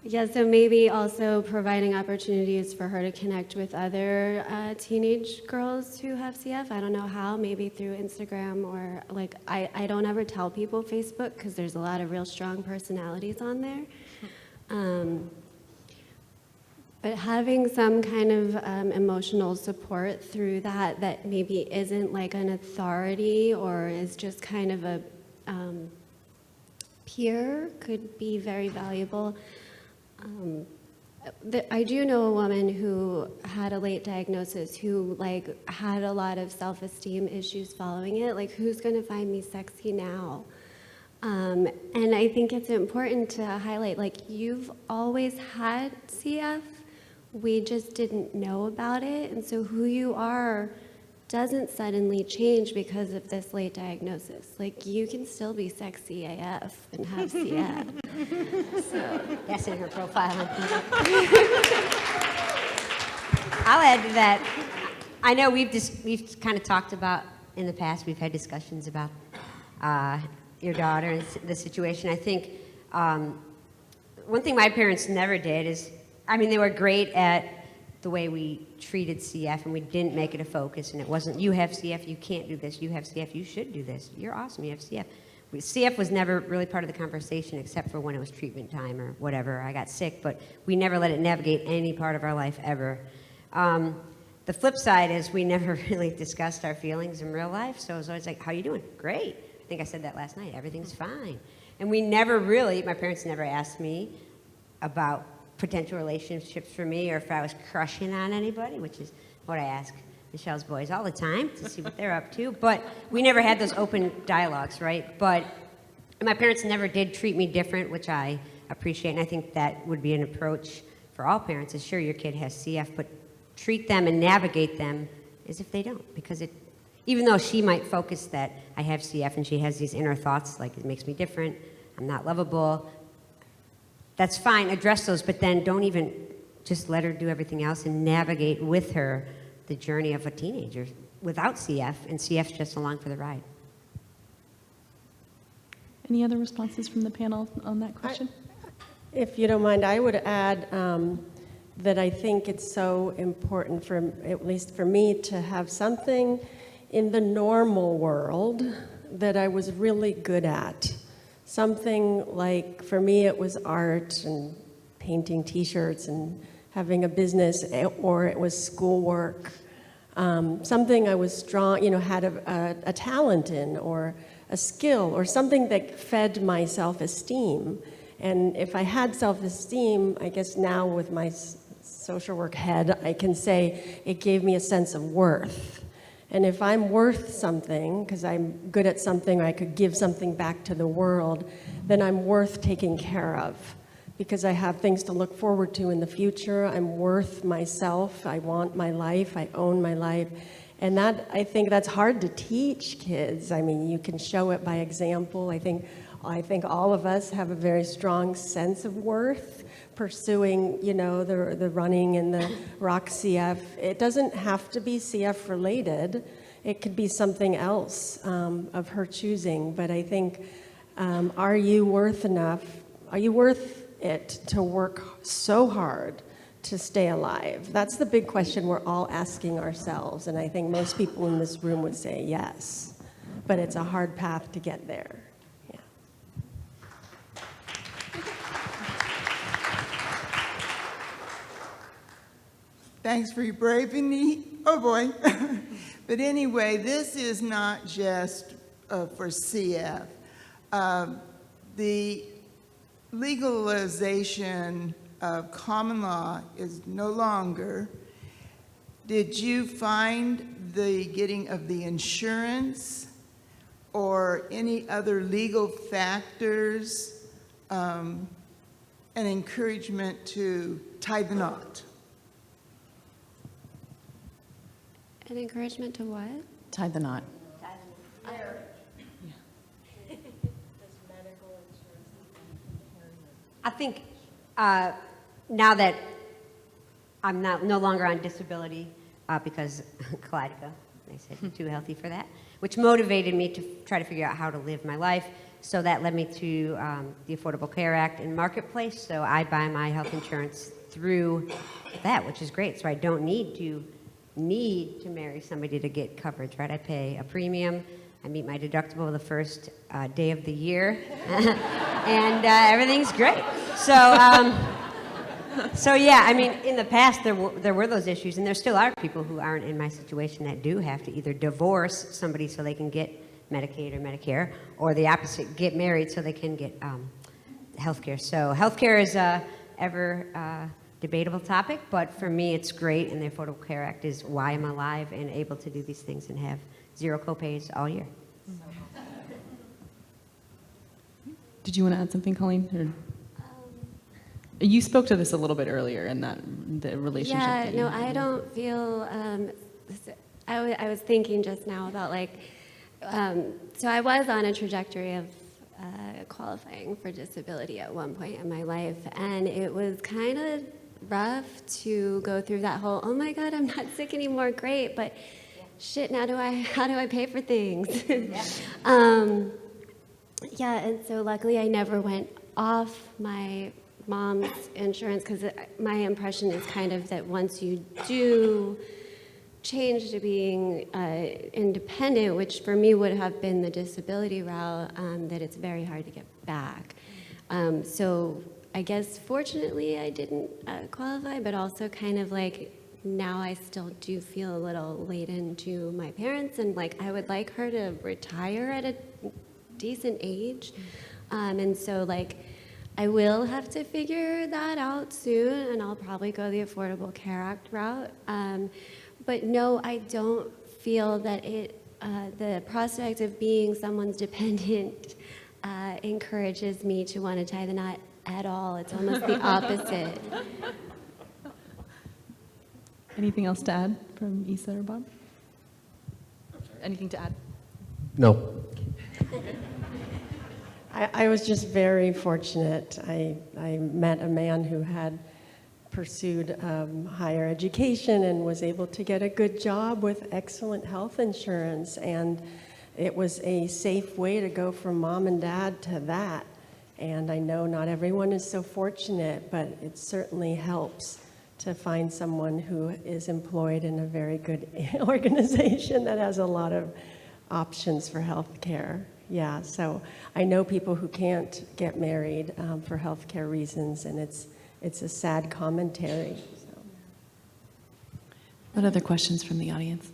Yeah, so maybe also providing opportunities for her to connect with other teenage girls who have CF. I don't know how, maybe through Instagram or I don't ever tell people Facebook because there's a lot of real strong personalities on there. But having some kind of emotional support through that maybe isn't like an authority or is just kind of a peer could be very valuable. I do know a woman who had a late diagnosis who had a lot of self-esteem issues following it. Who's going to find me sexy now? And I think it's important to highlight, you've always had CF. We just didn't know about it. And so who you are doesn't suddenly change because of this late diagnosis. You can still be sexy AF and have CF. So That's in her profile. I'll add to that. I know we've kind of talked about in the past. We've had discussions about your daughter and the situation. I think one thing my parents never did is, they were great at the way we treated CF, and we didn't make it a focus, and it wasn't, you have CF, you can't do this, you have CF, you should do this, you're awesome, you have CF. CF was never really part of the conversation except for when it was treatment time or whatever. I got sick, but we never let it navigate any part of our life ever. The flip side is we never really discussed our feelings in real life, so it was always like, how you doing? Great. I think I said that last night, everything's fine. And we never really, my parents never asked me about potential relationships for me or if I was crushing on anybody, which is what I ask Michelle's boys all the time to see what they're up to. But we never had those open dialogues, right? But my parents never did treat me different, which I appreciate. And I think that would be an approach for all parents is sure your kid has CF, but treat them and navigate them as if they don't. Because even though she might focus that I have CF and she has these inner thoughts like it makes me different, I'm not lovable, that's fine, address those, but then don't even just let her do everything else and navigate with her the journey of a teenager without CF, and CF's just along for the ride. Any other responses from the panel on that question? If you don't mind, I would add that I think it's so important for, at least for me, to have something in the normal world that I was really good at. Something like, for me, it was art and painting T-shirts and having a business, or it was schoolwork. Something I was strong, had a talent in, or a skill, or something that fed my self-esteem. And if I had self-esteem, I guess now with my social work head, I can say it gave me a sense of worth. And if I'm worth something, because I'm good at something, or I could give something back to the world, then I'm worth taking care of. Because I have things to look forward to in the future. I'm worth myself. I want my life. I own my life. And that, I think that's hard to teach kids. You can show it by example. I think all of us have a very strong sense of worth, pursuing, the running and the rock CF. It doesn't have to be CF related. It could be something else of her choosing. But I think, are you worth enough? Are you worth it to work so hard to stay alive? That's the big question we're all asking ourselves. And I think most people in this room would say yes. But it's a hard path to get there. Thanks for your bravery. Oh boy. But anyway, this is not just for CF. The legalization of common law is no longer. Did you find the getting of the insurance or any other legal factors an encouragement to tie the knot? An encouragement to what? Tie the knot. I think now that I'm no longer on disability because Kaleido, they said I'm too healthy for that, which motivated me to try to figure out how to live my life. So that led me to the Affordable Care Act and Marketplace. So I buy my health insurance through that, which is great. So I don't need to marry somebody to get coverage, right? I pay a premium. I meet my deductible the first day of the year, and everything's great. So yeah, I mean, in the past there were those issues, and there still are people who aren't in my situation that do have to either divorce somebody so they can get Medicaid or Medicare, or the opposite, get married so they can get health care. So health care is a ever debatable topic, but for me it's great, and the Affordable Care Act is why I'm alive and able to do these things and have zero copays all year. Did you want to add something, Colleen? Or? You spoke to this a little bit earlier in that the relationship. Yeah, no, I don't feel. I was thinking just now about like. So I was on a trajectory of qualifying for disability at one point in my life, and it was kind of rough to go through that whole, oh my God, I'm not sick anymore, great, but shit, how do I pay for things? Yeah, and so luckily I never went off my mom's insurance, because my impression is kind of that once you do change to being independent, which for me would have been the disability route, that it's very hard to get back. So I guess fortunately I didn't qualify, but also kind of like now I still do feel a little laden to my parents, and like I would like her to retire at a decent age. And so like I will have to figure that out soon, and I'll probably go the Affordable Care Act route. But no, I don't feel that the prospect of being someone's dependent encourages me to want to tie the knot at all. It's almost the opposite. Anything else to add from Isa or Bob? Anything to add? No. I was just very fortunate. I met a man who had pursued higher education and was able to get a good job with excellent health insurance, and it was a safe way to go from mom and dad to that. And I know not everyone is so fortunate, but it certainly helps to find someone who is employed in a very good organization that has a lot of options for health care. Yeah, so I know people who can't get married for health care reasons, and it's a sad commentary. So. What other questions from the audience?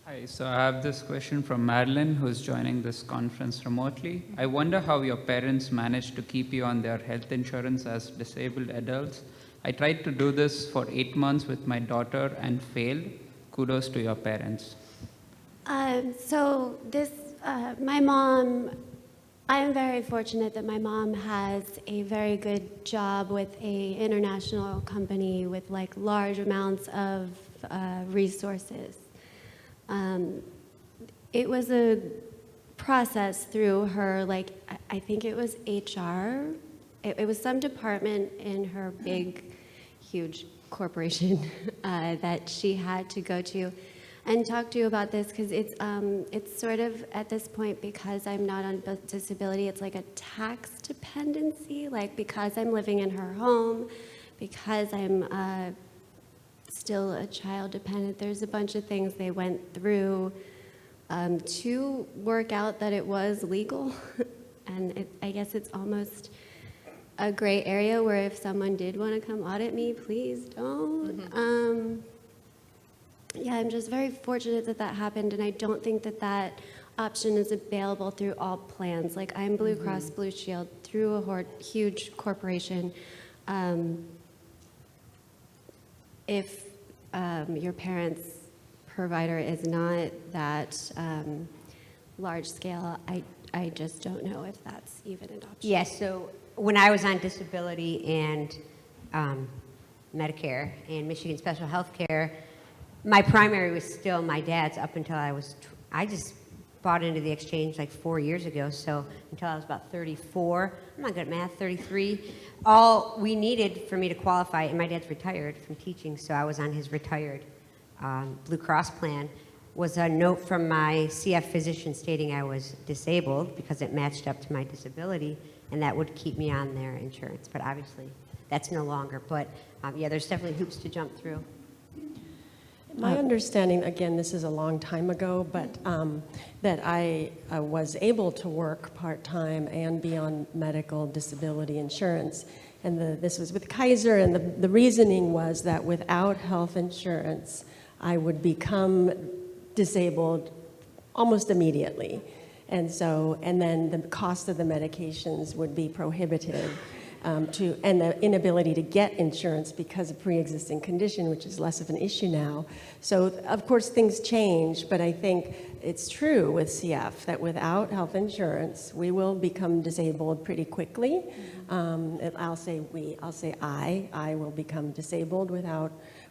Hi, so I have this question from Madeline, who's joining this conference remotely. I wonder how your parents managed to keep you on their health insurance as disabled adults. I tried to do this for 8 months with my daughter and failed. Kudos to your parents. My mom, I'm very fortunate that my mom has a very good job with a international company with like large amounts of resources. It was a process through her, like, I think it was HR. It was some department in her big, huge corporation that she had to go to and talk to you about this, because it's sort of at this point, because I'm not on disability, it's like a tax dependency, like because I'm living in her home, because I'm still a child dependent, there's a bunch of things they went through to work out that it was legal. And I guess it's almost a gray area where if someone did want to come audit me, please don't. Mm-hmm. Yeah, I'm just very fortunate that that happened, and I don't think that that option is available through all plans. Like, I'm Blue Cross Blue Shield through a huge corporation. If your parents' provider is not that large scale, I just don't know if that's even an option. Yes, so when I was on disability and Medicare and Michigan Special Health Care, my primary was still my dad's up until I just bought into the exchange like 4 years ago, so until I was about 34, I'm not good at math, 33, all we needed for me to qualify, and my dad's retired from teaching, so I was on his retired Blue Cross plan, was a note from my CF physician stating I was disabled because it matched up to my disability, and that would keep me on their insurance. But obviously, that's no longer. But yeah, there's definitely hoops to jump through. My understanding, again, this is a long time ago, but that I was able to work part-time and be on medical disability insurance. And this was with Kaiser, and the reasoning was that without health insurance, I would become disabled almost immediately. And then the cost of the medications would be prohibitive. And the inability to get insurance because of pre-existing condition, which is less of an issue now. So, of course, things change, but I think it's true with CF that without health insurance, we will become disabled pretty quickly. I'll say I will become disabled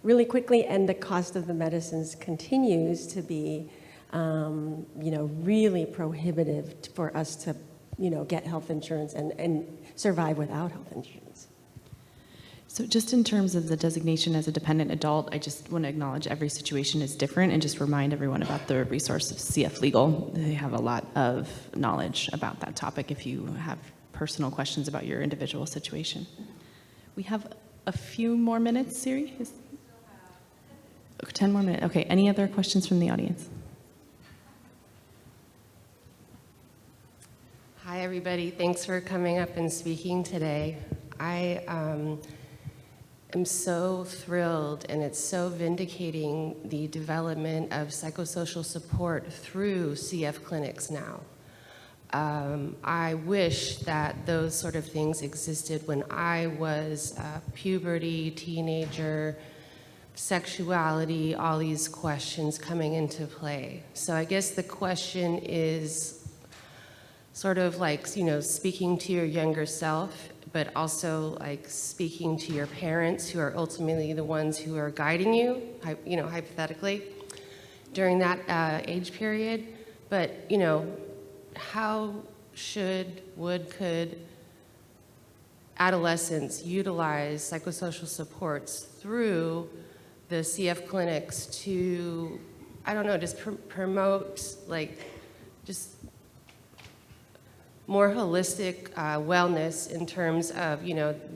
really quickly, and the cost of the medicines continues to be, really prohibitive for us to, get health insurance and survive without health insurance. So just in terms of the designation as a dependent adult, I just want to acknowledge every situation is different and just remind everyone about the resource of CF Legal. They have a lot of knowledge about that topic if you have personal questions about your individual situation. We have a few more minutes, Siri? 10 more minutes. Okay, any other questions from the audience? Hi, everybody. Thanks for coming up and speaking today. I am so thrilled, and it's so vindicating, the development of psychosocial support through CF clinics now. I wish that those sort of things existed when I was puberty, teenager, sexuality, all these questions coming into play. So I guess the question is sort of like, speaking to your younger self, but also like speaking to your parents who are ultimately the ones who are guiding you, hypothetically, during that age period. But, how could adolescents utilize psychosocial supports through the CF clinics to, just promote, just more holistic wellness in terms of,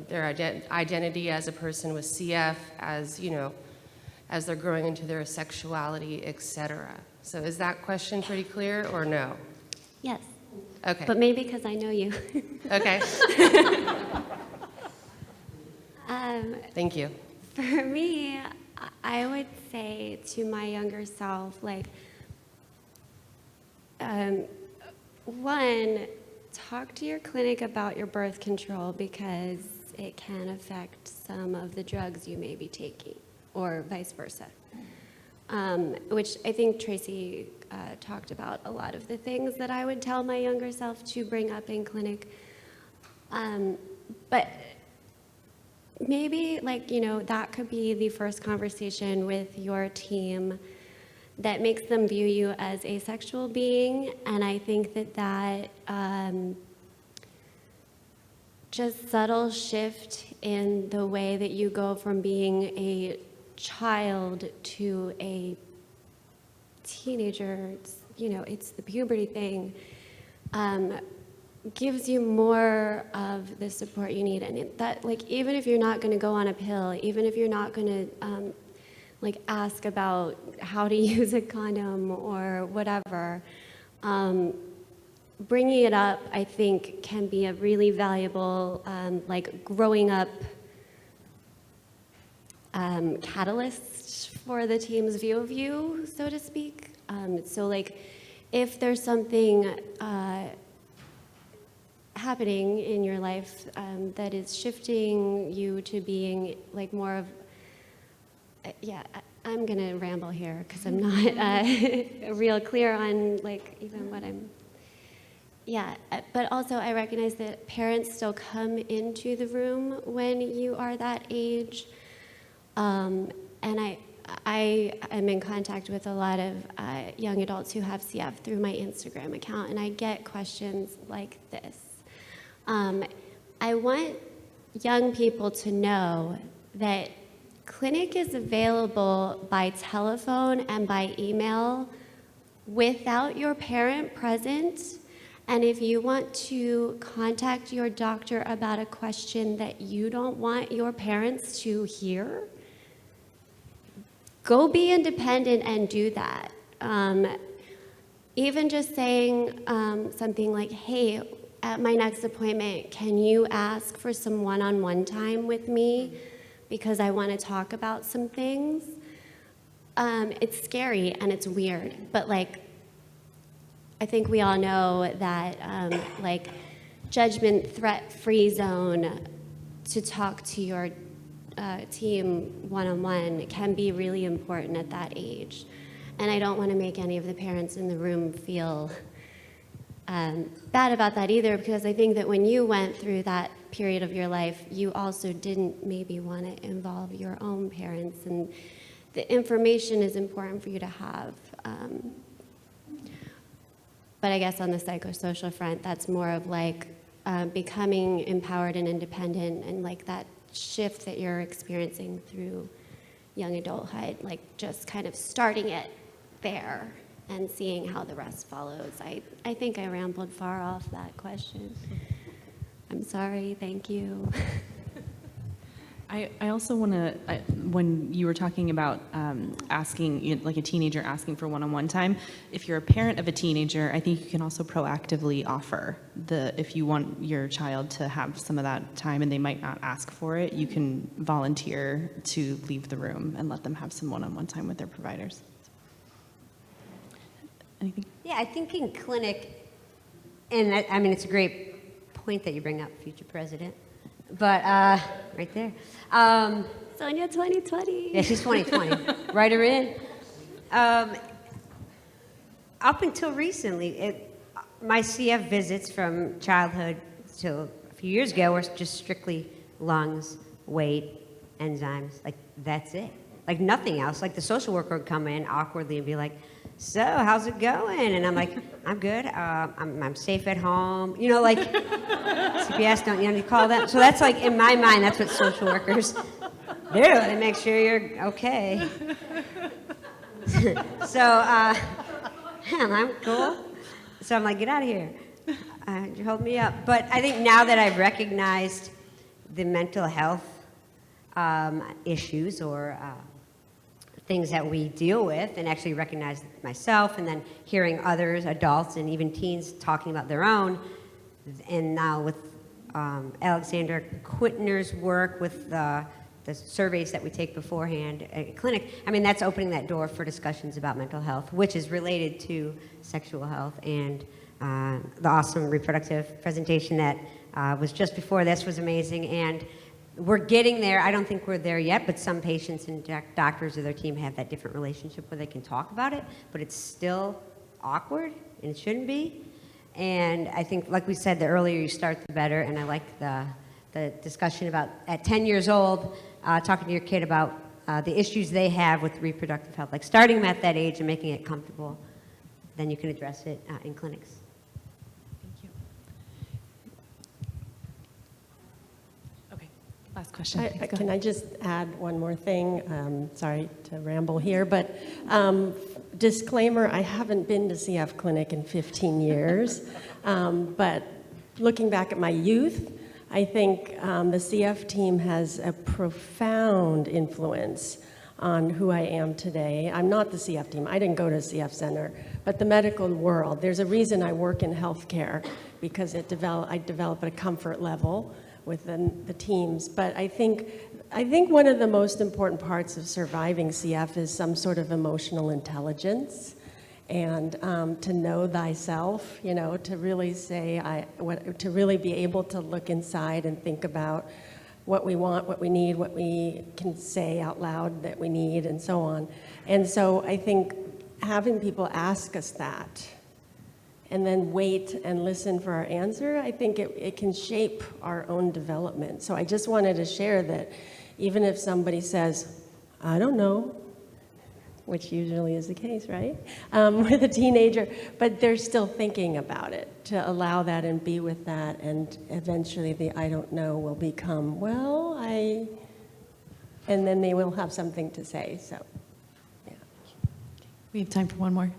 their identity as a person with CF, as they're growing into their sexuality, et cetera. So is that question pretty clear or no? Yes. Okay. But maybe because I know you. Okay. Thank you. For me, I would say to my younger self, one, talk to your clinic about your birth control because it can affect some of the drugs you may be taking, or vice versa. Which I think Tracy talked about a lot of the things that I would tell my younger self to bring up in clinic. But maybe, that could be the first conversation with your team that makes them view you as a sexual being. And I think that just subtle shift in the way that you go from being a child to a teenager, it's the puberty thing, gives you more of the support you need. And even if you're not going to go on a pill, even if you're not going to ask about how to use a condom or whatever, bringing it up, I think, can be a really valuable, growing up catalyst for the team's view of you, so to speak. If there's something happening in your life that is shifting you to being more of, I'm gonna ramble here because I'm not real clear on even what I'm, but also I recognize that parents still come into the room when you are that age. And I am in contact with a lot of young adults who have CF through my Instagram account, and I get questions like this. I want young people to know that clinic is available by telephone and by email without your parent present. And if you want to contact your doctor about a question that you don't want your parents to hear, go be independent and do that. Even just saying something like, hey, at my next appointment, can you ask for some one-on-one time with me because I want to talk about some things? It's scary and it's weird, but like, I think we all know that like judgment threat-free zone to talk to your team one-on-one can be really important at that age. And I don't want to make any of the parents in the room feel bad about that either, because I think that when you went through that period of your life, you also didn't maybe want to involve your own parents, and the information is important for you to have. But I guess on the psychosocial front, that's more of like becoming empowered and independent, and like that shift that you're experiencing through young adulthood, like just kind of starting it there and seeing how the rest follows. I think I rambled far off that question. I'm sorry, thank you. I also want to, when you were talking about asking, like a teenager asking for one-on-one time, if you're a parent of a teenager, I think you can also proactively offer if you want your child to have some of that time and they might not ask for it, you can volunteer to leave the room and let them have some one-on-one time with their providers. Anything? Yeah, I think in clinic, and I mean, it's a great point that you bring up, future president, but right there. Sonia 2020. Yeah, she's 2020. Write her in. Up until recently, my CF visits from childhood till a few years ago were just strictly lungs, weight, enzymes. Like, that's it. Like, nothing else. Like, the social worker would come in awkwardly and be like, so, how's it going? And I'm like, I'm good. I'm safe at home. You know, like, CPS, don't you call them? So that's like, in my mind, that's what social workers do. They make sure you're okay. So, I'm cool. So I'm like, get out of here. You hold me up. But I think now that I've recognized the mental health issues or things that we deal with, and actually recognize myself, and then hearing others, adults and even teens talking about their own, and now with Alexander Quitner's work with the surveys that we take beforehand at clinic, I mean, that's opening that door for discussions about mental health, which is related to sexual health, and the awesome reproductive presentation that was just before this was amazing, and we're getting there. I don't think we're there yet, but some patients and doctors or their team have that different relationship where they can talk about it, but it's still awkward, and it shouldn't be. And I think, like we said, the earlier you start, the better, and I like the discussion about, at 10 years old, talking to your kid about the issues they have with reproductive health, like starting them at that age and making it comfortable, then you can address it in clinics. Last question. Can I just add one more thing? Sorry to ramble here, but disclaimer, I haven't been to CF Clinic in 15 years, but looking back at my youth, I think the CF team has a profound influence on who I am today. I'm not the CF team. I didn't go to a CF center, but the medical world. There's a reason I work in healthcare, because I develop a comfort level within the teams. But I think one of the most important parts of surviving CF is some sort of emotional intelligence, and to know thyself, you know, to really say, to really be able to look inside and think about what we want, what we need, what we can say out loud that we need, and so on. And so I think having people ask us that, and then wait and listen for our answer, I think it can shape our own development. So I just wanted to share that even if somebody says, I don't know, which usually is the case, right? With a teenager, but they're still thinking about it, to allow that and be with that, and eventually the I don't know will become, well, and then they will have something to say, so, yeah. We have time for one more.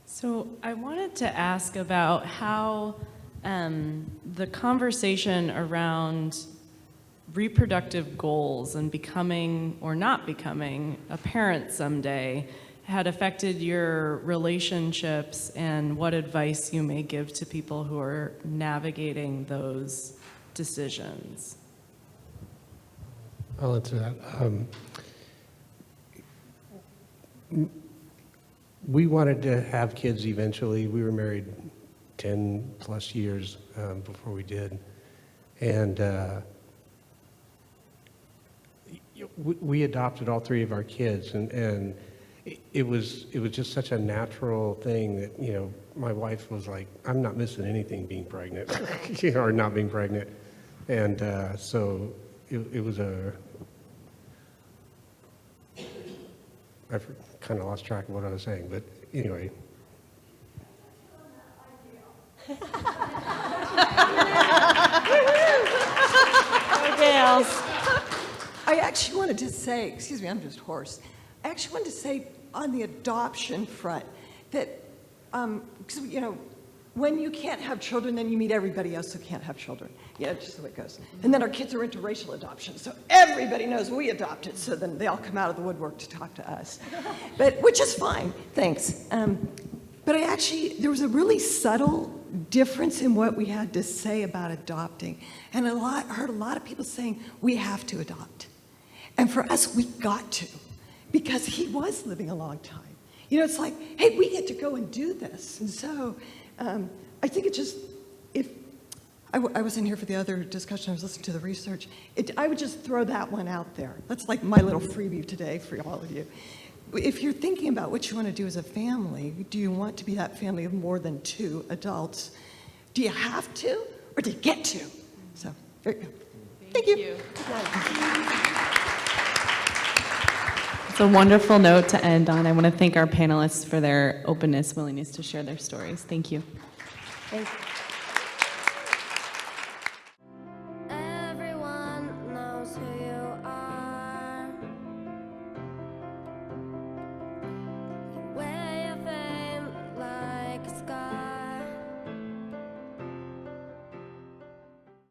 So I wanted to ask about how the conversation around reproductive goals and becoming or not becoming a parent someday had affected your relationships, and what advice you may give to people who are navigating those decisions. I'll answer that. We wanted to have kids eventually. We were married 10 plus years before we did. And we adopted all three of our kids, and it was just such a natural thing that, you know, my wife was like, I'm not missing anything being pregnant, or not being pregnant. And so it was I kind of lost track of what I was saying, but anyway. I actually wanted to say, excuse me, I'm just hoarse. I actually wanted to say on the adoption front that, because, you know, when you can't have children, then you meet everybody else who can't have children. Yeah, that's just the way it goes. And then our kids are interracial adoption, so everybody knows we adopted, so then they all come out of the woodwork to talk to us. But, which is fine, thanks. But there was a really subtle difference in what we had to say about adopting. And I heard a lot of people saying, we have to adopt. And for us, we got to, because he was living a long time. You know, it's like, hey, we get to go and do this. And so I think it just, if I wasn't here for the other discussion, I was listening to the research, I would just throw that one out there. That's like my little freebie today for all of you. If you're thinking about what you want to do as a family, do you want to be that family of more than 2 adults? Do you have to, or do you get to? So, there you go. Thank you. It's a wonderful note to end on. I want to thank our panelists for their openness, willingness to share their stories. Thank you. Thank you.